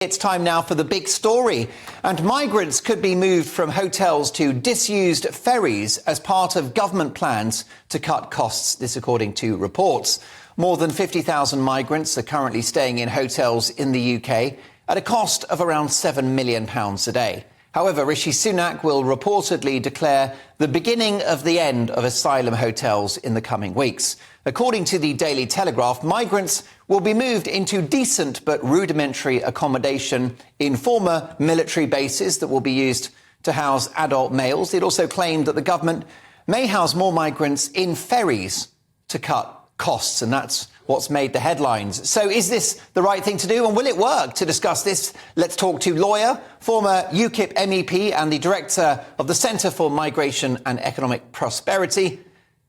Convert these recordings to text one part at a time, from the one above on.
It's time now for the big story. And migrants could be moved from hotels to disused ferries as part of government plans to cut costs, this according to reports. More than 50,000 migrants are currently staying in hotels in the UK at a cost of around £7 million a day. However, Rishi Sunak will reportedly declare the beginning of the end of asylum hotels in the coming weeks. According to the Daily Telegraph, migrants will be moved into decent but rudimentary accommodation in former military bases that will be used to house adult males. It also claimed that the government may house more migrants in ferries to cut costs, and that's what's made the headlines. So is this the right thing to do, and will it work? To discuss this, let's talk to lawyer, former UKIP MEP and the director of the Centre for Migration and Economic Prosperity,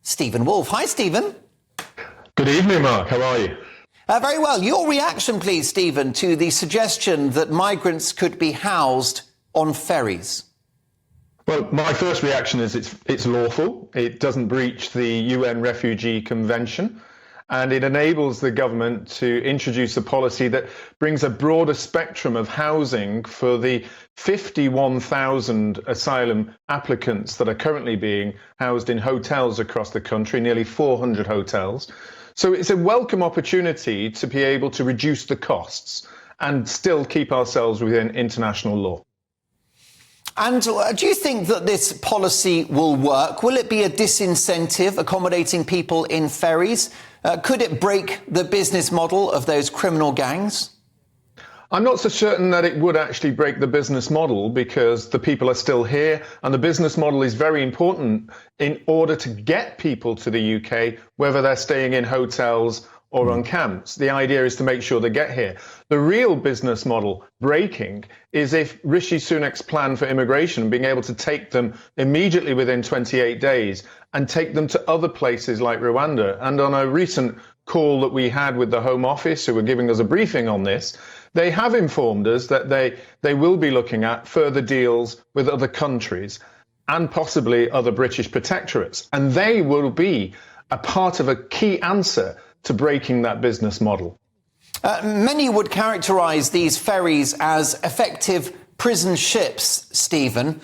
Stephen Woolfe. Hi, Stephen. Good evening, Mark. How are you? Very well. Your reaction, please, Stephen, to the suggestion that migrants could be housed on ferries. Well, my first reaction is it's lawful. It doesn't breach the UN Refugee Convention, and it enables the government to introduce a policy that brings a broader spectrum of housing for the 51,000 asylum applicants that are currently being housed in hotels across the country, nearly 400 hotels. So it's a welcome opportunity to be able to reduce the costs and still keep ourselves within international law. And do you think that this policy will work? Will it be a disincentive accommodating people in ferries? Could it break the business model of those criminal gangs? I'm not so certain that it would actually break the business model, because the people are still here, and the business model is very important in order to get people to the UK, whether they're staying in hotels or on camps. The idea is to make sure they get here. The real business model breaking is if Rishi Sunak's plan for immigration, being able to take them immediately within 28 days and take them to other places like Rwanda. And on a recent call that we had with the Home Office, who were giving us a briefing on this, they have informed us that they will be looking at further deals with other countries and possibly other British protectorates. And they will be a part of a key answer to breaking that business model. Many would characterise these ferries as effective prison ships, Stephen.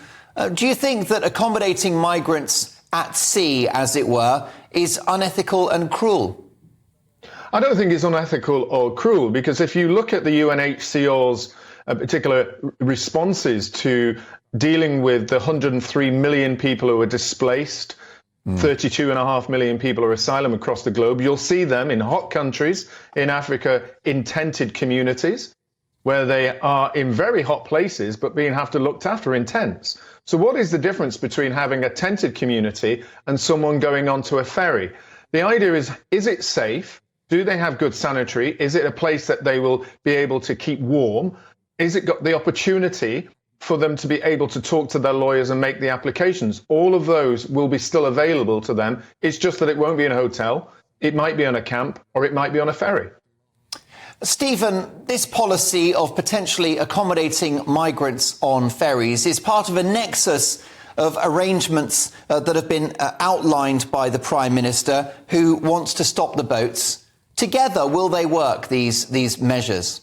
Do you think that accommodating migrants at sea, as it were, is unethical and cruel? I don't think it's unethical or cruel, because if you look at the UNHCR's particular responses to dealing with the 103 million people who are displaced, 32.5 million people are asylum across the globe, you'll see them in hot countries in Africa, in tented communities, where they are in very hot places but have to looked after in tents. So what is the difference between having a tented community and someone going onto a ferry? The idea is it safe? Do they have good sanitary? Is it a place that they will be able to keep warm? Is it got the opportunity for them to be able to talk to their lawyers and make the applications? All of those will be still available to them. It's just that it won't be in a hotel. It might be on a camp, or it might be on a ferry. Stephen, this policy of potentially accommodating migrants on ferries is part of a nexus of arrangements that have been outlined by the Prime Minister, who wants to stop the boats. Together, will they work, these measures?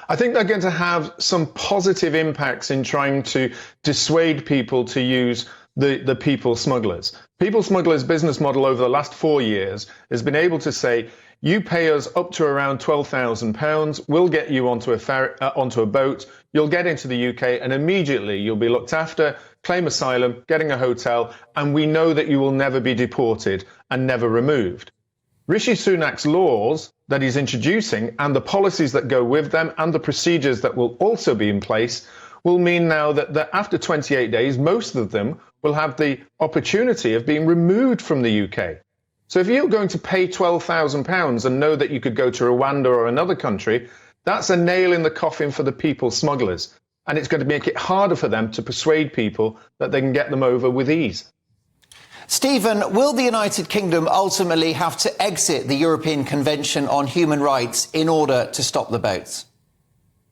I think they're going to have some positive impacts in trying to dissuade people to use the people smugglers. People smugglers' business model over the last 4 years has been able to say, you pay us up to around £12,000, we'll get you onto a boat, you'll get into the UK, and immediately you'll be looked after, claim asylum, getting a hotel, and we know that you will never be deported and never removed. Rishi Sunak's laws that he's introducing, and the policies that go with them, and the procedures that will also be in place, will mean now that after 28 days, most of them will have the opportunity of being removed from the UK. So if you're going to pay £12,000 and know that you could go to Rwanda or another country, that's a nail in the coffin for the people smugglers. And it's going to make it harder for them to persuade people that they can get them over with ease. Stephen, will the United Kingdom ultimately have to exit the European Convention on Human Rights in order to stop the boats?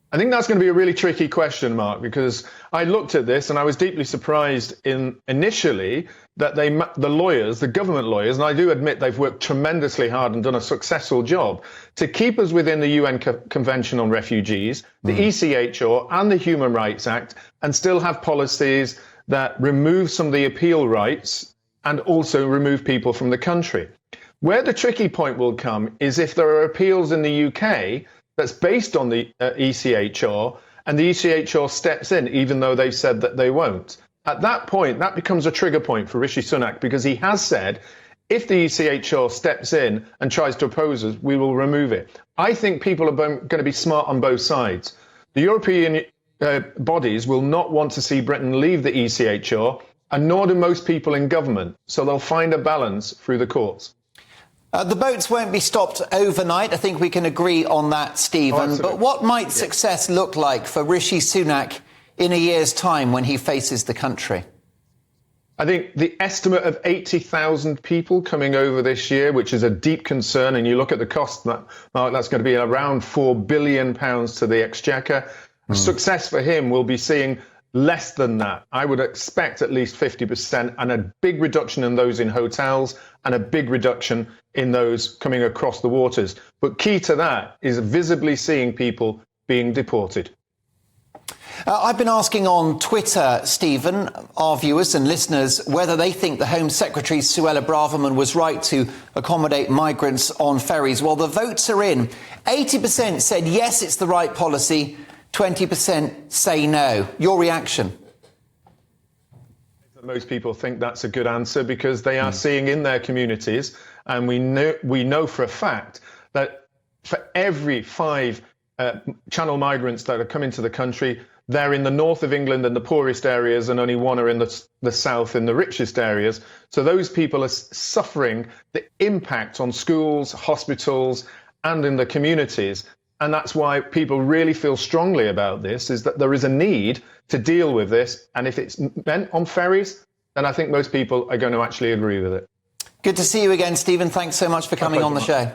I think that's going to be a really tricky question, Mark, because I looked at this and I was deeply surprised initially that the lawyers, the government lawyers, and I do admit they've worked tremendously hard and done a successful job to keep us within the UN Convention on Refugees, the ECHR and the Human Rights Act, and still have policies that remove some of the appeal rights and also remove people from the country. Where the tricky point will come is if there are appeals in the UK that's based on the ECHR, and the ECHR steps in, even though they've said that they won't. At that point, that becomes a trigger point for Rishi Sunak, because he has said, if the ECHR steps in and tries to oppose us, we will remove it. I think people are going to be smart on both sides. The European bodies will not want to see Britain leave the ECHR, and nor do most people in government. So they'll find a balance through the courts. The boats won't be stopped overnight. I think we can agree on that, Stephen. Oh, but what might success look like for Rishi Sunak in a year's time when he faces the country? I think the estimate of 80,000 people coming over this year, which is a deep concern, and you look at the cost, Mark, that's going to be around £4 billion to the Exchequer. Success for him will be seeing less than that. I would expect at least 50%, and a big reduction in those in hotels and a big reduction in those coming across the waters. But key to that is visibly seeing people being deported. I've been asking on Twitter, Stephen, our viewers and listeners, whether they think the Home Secretary, Suella Braverman, was right to accommodate migrants on ferries. Well, the votes are in. 80% said yes, it's the right policy. 20% say no. Your reaction? Most people think that's a good answer because they are seeing in their communities, and we know for a fact that for every 5 Channel migrants that are coming to the country, they're in the north of England in the poorest areas, and only 1 are in the south in the richest areas. So those people are suffering the impact on schools, hospitals, and in the communities. And that's why people really feel strongly about this, is that there is a need to deal with this. And if it's meant on ferries, then I think most people are going to actually agree with it. Good to see you again, Stephen. Thanks so much for coming on the show.